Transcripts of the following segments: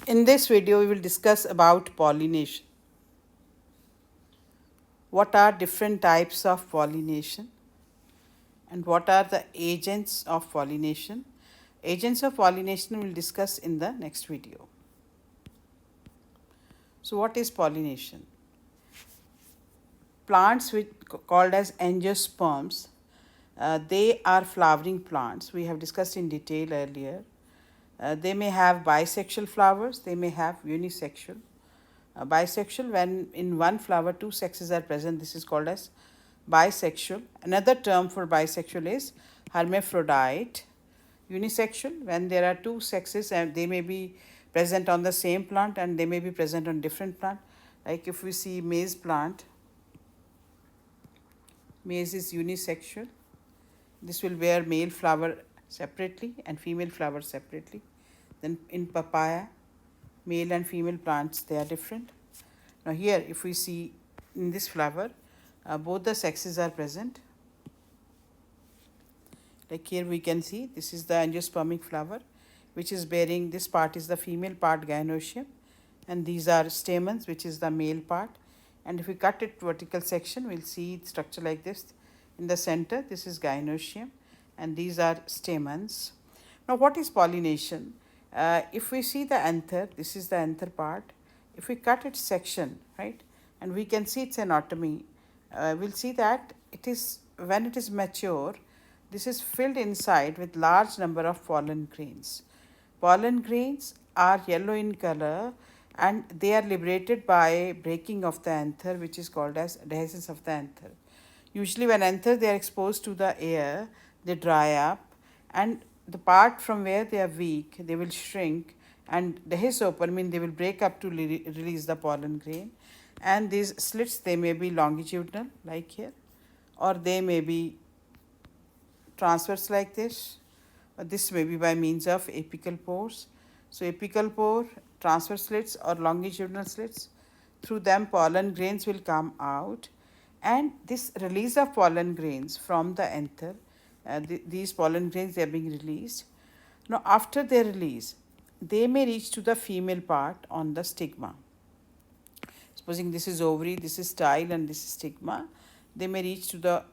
In this video, we will discuss about pollination. What are different types of pollination and what are the agents of pollination? Agents of pollination we will discuss in the next video. So, what is pollination? Plants which called as angiosperms, they are flowering plants. We have discussed in detail earlier. They may have bisexual flowers, they may have unisexual. Bisexual, when in one flower two sexes are present, this is called as bisexual. Another term for bisexual is hermaphrodite. Unisexual, when there are two sexes and they may be present on the same plant and they may be present on different plant. Like if we see maize plant, maize is unisexual. This will bear male flower separately and female flower separately. Then in papaya, male and female plants, they are different. Now here if we see in this flower, both the sexes are present. Like here we can see this is the angiospermic flower which is bearing, this part is the female part, gynoecium, and these are stamens, which is the male part. And if we cut it vertical section, we'll see structure like this. In the center, this is gynoecium and these are stamens. Now what is pollination? If we see the anther, this is the anther part. If we cut its section, right, and we can see its anatomy, we'll see that it is, when it is mature, this is filled inside with large number of pollen grains. Pollen grains are yellow in color and they are liberated by breaking of the anther, which is called as dehiscence of the anther. Usually when anther they are exposed to the air, they dry up, and the part from where they are weak, they will shrink and dehisce open, mean they will break up to release the pollen grain. And these slits, they may be longitudinal like here, or they may be transverse like this. This may be by means of apical pores. So apical pore, transverse slits or longitudinal slits, through them pollen grains will come out, and this release of pollen grains from the anther, these pollen grains, they are being released. Now after their release, they may reach to the female part on the stigma. Supposing this is ovary, this is style and this is stigma, they may reach to the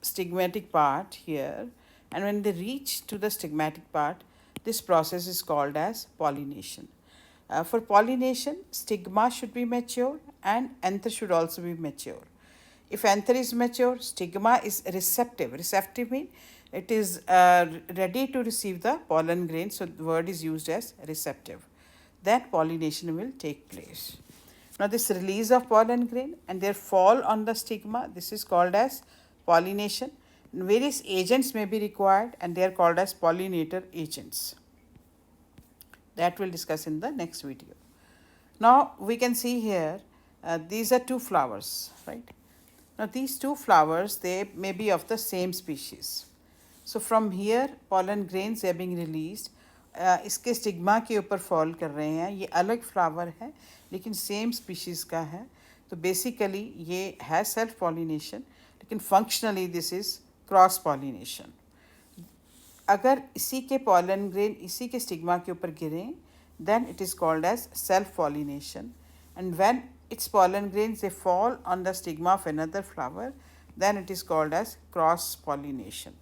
stigmatic part here, and when they reach to the stigmatic part, this process is called as pollination. For pollination, stigma should be mature and anther should also be mature. If anther is mature, stigma is receptive. Receptive means it is ready to receive the pollen grain, so the word is used as receptive. Then pollination will take place. Now this release of pollen grain and their fall on the stigma, this is called as pollination. Various agents may be required and they are called as pollinator agents. That we'll discuss in the next video. Now we can see here, these are two flowers, right? Now these two flowers, they may be of the same species. So from here pollen grains are being released. इसके stigma के ऊपर fall कर रहे हैं. ये अलग flower है लेकिन सेम स्पीशीज़ का है. तो बेसिकली ये है सेल्फ पॉलिनेशन, लेकिन functionally this is cross pollination. अगर इसी के पॉलन ग्रेन इसी के स्टिग्मा के ऊपर गिरें, then it is called as self pollination, and when its pollen grains they fall on the stigma of another flower, then it is called as cross pollination.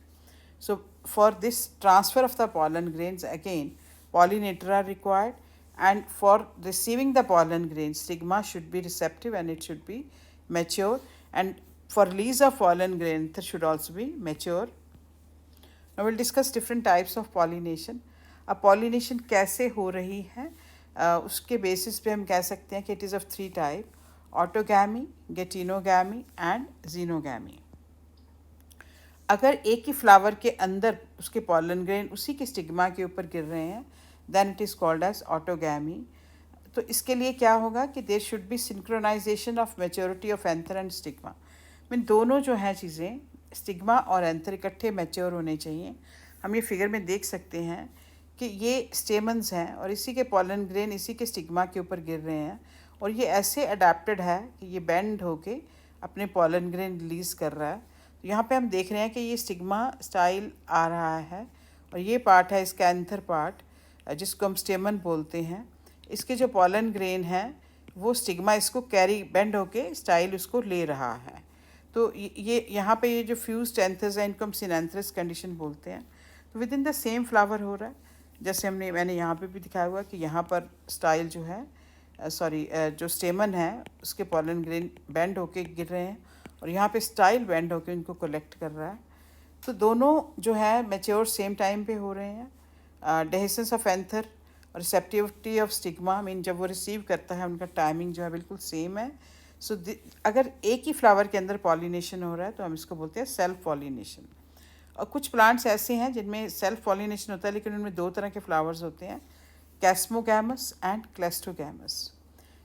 So for this transfer of the pollen grains, again pollinator are required, and for receiving the pollen grains, stigma should be receptive and it should be mature, and for release of pollen grain it should also be mature. Now we'll discuss different types of pollination. अब pollination कैसे हो रही है, उसके basis पे हम कह सकते हैं कि it is of three type: autogamy, getinogamy and xenogamy. अगर एक ही फ्लावर के अंदर उसके pollen grain उसी के स्टिग्मा के ऊपर गिर रहे हैं, then it is called as autogamy. तो इसके लिए क्या होगा कि there should be synchronization of maturity of anther and stigma. Mean दोनों जो हैं चीज़ें, स्टिग्मा और एंथर इकट्ठे मैच्योर होने चाहिए. हम ये फिगर में देख सकते हैं कि ये स्टेमन्स हैं और इसी के पॉलन ग्रेन इसी के स्टिग्मा के ऊपर गिर रहे हैं, और ये ऐसे अडेप्टेड है कि ये बेंड होके अपने पॉलन ग्रेन रिलीज़ कर रहा है. तो यहाँ पे हम देख रहे हैं कि ये स्टिग्मा स्टाइल आ रहा है और ये पार्ट है इसका एंथर पार्ट, जिसको हम स्टेमन बोलते हैं. इसके जो पॉलन ग्रेन है वो स्टिग्मा इसको कैरी बेंड होके स्टाइल उसको ले रहा है। तो ये यहाँ पे ये जो फ्यूज्ड एंथर्स है इनको हम सिनेंथरस कंडीशन बोलते हैं। तो with in the same flower हो रहा है, जैसे मैंने यहाँ पे भी दिखाया हुआ कि यहाँ पर स्टाइल जो है जो स्टेमन है उसके पॉलन ग्रेन बेंड होके गिर रहे हैं और यहाँ पे स्टाइल बेंड होके इनको कलेक्ट कर रहा है। तो दोनों जो है मैच्योर सेम टाइम पे हो रहे हैं। डेहिसेंस ऑफ एंथर और रिसेप्टिविटी ऑफ स्टिग्मा मीन जब वो रिसीव करता है उनका टाइमिंग जो है बिल्कुल सेम है। सो अगर एक ही फ्लावर के अंदर पॉलिनेशन हो रहा है तो हम इसको बोलते हैं सेल्फ पॉलिनेशन। और कुछ प्लांट्स ऐसे हैं जिनमें सेल्फ पॉलिनेशन होता है लेकिन उनमें दो तरह के फ्लावर्स होते हैं, कैस्मोगैमस एंड क्लेस्टोगैमस।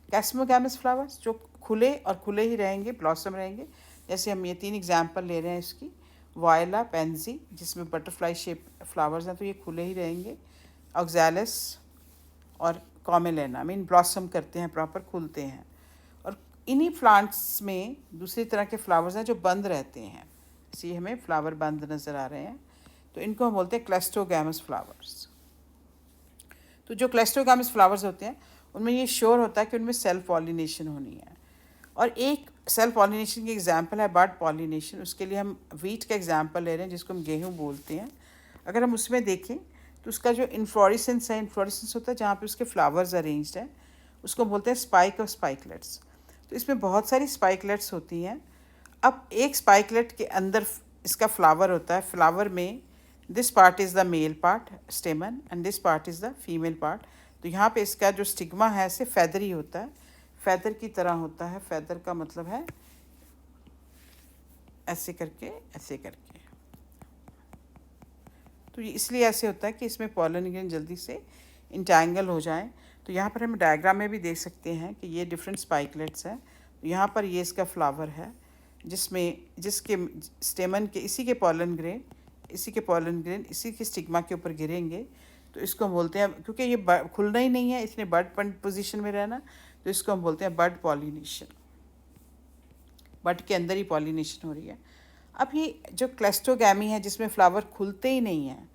कैस्मोगैमस फ्लावर्स जो खुले और खुले ही रहेंगे, ब्लॉसम रहेंगे। जैसे हम ये 3 एग्जाम्पल ले रहे हैं इसकी, वायला पेंजी जिसमें बटरफ्लाई शेप फ्लावर्स हैं तो ये खुले ही रहेंगे, ऑक्सैलिस और कॉमेलेना मीन ब्लॉसम करते हैं, प्रॉपर खुलते हैं। और इन्हीं प्लांट्स में दूसरी तरह के फ्लावर्स हैं जो बंद रहते हैं, इसी हमें फ्लावर बंद नज़र आ रहे हैं, तो इनको हम बोलते हैं क्लेस्टोगैमस फ्लावर्स। तो जो क्लेस्टोगैमस फ्लावर्स होते हैं उनमें ये श्योर होता है कि उनमें सेल्फ पॉलिनेशन होनी है। और एक सेल्फ पॉलिनेशन की एग्जांपल है बर्ड पॉलिनेशन। उसके लिए हम वीट का एग्जांपल ले रहे हैं जिसको हम गेहूँ बोलते हैं। अगर हम उसमें देखें तो उसका जो इन्फ्लोरेसेंस है, इन्फ्लोरेसेंस होता है जहाँ पे उसके फ्लावर्स अरेंज्ड हैं, उसको बोलते हैं स्पाइक और स्पाइकलेट्स। तो इसमें बहुत सारी स्पाइकलेट्स होती हैं। अब एक स्पाइकलेट के अंदर इसका फ्लावर होता है, फ्लावर में this part is the male part स्टेमन and this part is the female part. तो यहाँ पे इसका जो स्टिग्मा है ऐसे फैदरी होता है, फैदर की तरह होता है। फैदर का मतलब है ऐसे करके ऐसे करके। तो ये इसलिए ऐसे होता है कि इसमें पॉलन ग्रेन जल्दी से इंटैंगल हो जाए। तो यहाँ पर हम डायग्राम में भी देख सकते हैं कि ये डिफरेंट स्पाइकलेट्स हैं। तो यहाँ पर ये इसका फ्लावर है जिसके स्टेमन के इसी के पॉलन ग्रेन इसी के स्टिग्मा के ऊपर गिरेंगे। तो इसको हम बोलते हैं, क्योंकि ये खुलना ही नहीं है, इसने बड पोजीशन में रहना, तो इसको हम बोलते हैं बड पॉलिनेशन। बड के अंदर ही पॉलिनेशन हो रही है। अब ये जो क्लेस्टोगैमी है जिसमें फ्लावर खुलते ही नहीं हैं,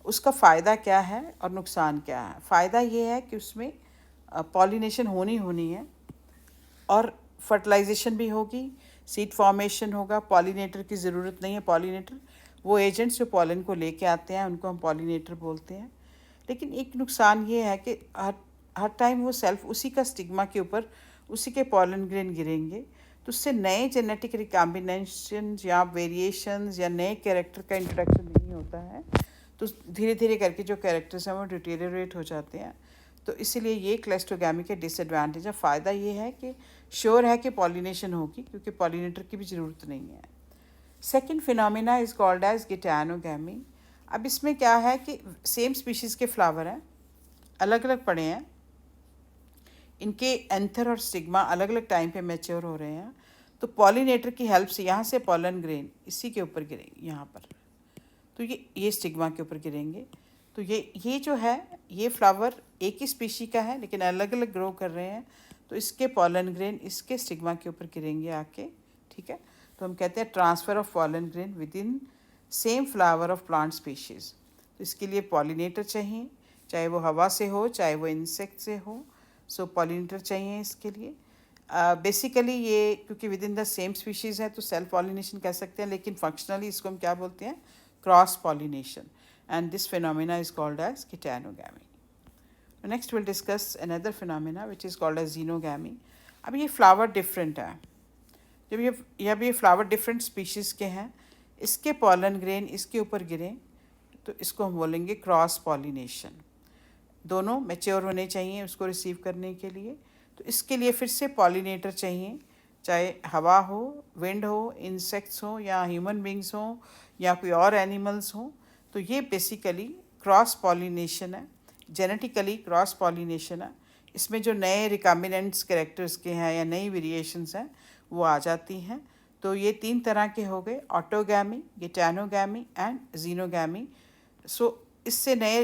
उसका फ़ायदा क्या है और नुकसान क्या है? फ़ायदा ये है कि उसमें पॉलिनेशन होनी है और फर्टिलाइजेशन भी होगी, सीड फॉर्मेशन होगा, पॉलिनेटर की ज़रूरत नहीं है। पॉलिनेटर वो एजेंट्स जो पॉलन को लेके आते हैं उनको हम पॉलिनेटर बोलते हैं। लेकिन एक नुकसान ये है कि हर टाइम वो सेल्फ उसी का स्टिग्मा के ऊपर उसी के पॉलन ग्रेन गिरेंगे, तो उससे नए जेनेटिक रिकॉम्बिनेशन या वेरिएशंस या नए कैरेक्टर का इंट्रोडक्शन नहीं होता है। तो धीरे धीरे करके जो कैरेक्टर्स हैं वो डिटेरियोरेट हो जाते हैं। तो इसीलिए ये क्लेस्टोगैमी के डिसएडवांटेज है। फ़ायदा ये है कि श्योर है कि पॉलिनेशन होगी क्योंकि पॉलिनेटर की भी ज़रूरत नहीं है। Second phenomena is called as geitonogamy. अब इसमें क्या है कि सेम स्पीशीज़ के फ्लावर हैं, अलग अलग पड़े हैं, इनके एंथर और स्टिग्मा अलग अलग टाइम पे मैच्योर हो रहे हैं। तो पॉलिनेटर की हेल्प से यहाँ से पॉलन ग्रेन इसी के ऊपर गिरेंगे, यहाँ पर तो ये स्टिग्मा के ऊपर गिरेंगे। तो ये जो है ये फ्लावर एक ही स्पीशी का है लेकिन अलग अलग ग्रो कर रहे हैं, तो इसके पॉलन ग्रेन इसके स्टिग्मा के ऊपर गिरेंगे आके, ठीक है। तो हम कहते हैं transfer of pollen grain with in same flower of plant species. तो इसके लिए पॉलिनेटर चाहिए, चाहे वो हवा से हो चाहे वो इंसेक्ट से हो। सो पॉलिनेटर चाहिए इसके लिए। बेसिकली ये क्योंकि with in the same species है तो सेल्फ पॉलिनेशन कह सकते हैं, लेकिन फंक्शनली इसको हम क्या बोलते हैं? Cross pollination. And this phenomena is called as geitonogamy. Next will discuss another phenomena which is called as xenogamy. अब ये फ्लावर डिफरेंट है। जब ये फ्लावर डिफरेंट स्पीशीज़ के हैं, इसके पॉलन ग्रेन इसके ऊपर गिरें तो इसको हम बोलेंगे क्रॉस पॉलिनेशन। दोनों मैच्योर होने चाहिए उसको रिसीव करने के लिए। तो इसके लिए फिर से पॉलिनेटर चाहिए, चाहे हवा हो, विंड हो, इंसेक्ट्स हो या ह्यूमन बींग्स हो या कोई और एनिमल्स हो। तो ये बेसिकली क्रॉस पॉलिनेशन है, जेनेटिकली क्रॉस पॉलिनेशन है। इसमें जो नए रिकॉम्बिनेंट्स कैरेक्टर्स के हैं या नई वेरिएशंस हैं वो आ जाती हैं। तो ये 3 तरह के हो गए, ऑटोगैमी, गिटैनोगैमी एंड जीनोगैमी। सो इससे नए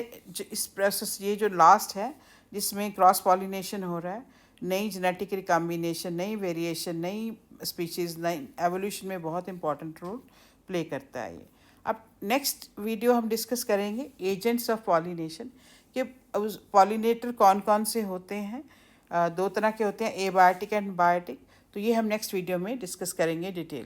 इस प्रोसेस ये जो लास्ट है जिसमें क्रॉस पॉलिनेशन हो रहा है, नई जेनेटिक रिकॉम्बिनेशन, नई वेरिएशन, नई स्पीशीज़, नई एवोल्यूशन में बहुत इंपॉर्टेंट रोल प्ले करता है ये। अब नेक्स्ट वीडियो हम डिस्कस करेंगे एजेंट्स ऑफ पॉलिनेशन, कि उस पॉलिनेटर कौन कौन से होते हैं। दो तरह के होते हैं, एबायोटिक एंड बायोटिक। तो ये हम नेक्स्ट वीडियो में डिस्कस करेंगे डिटेल।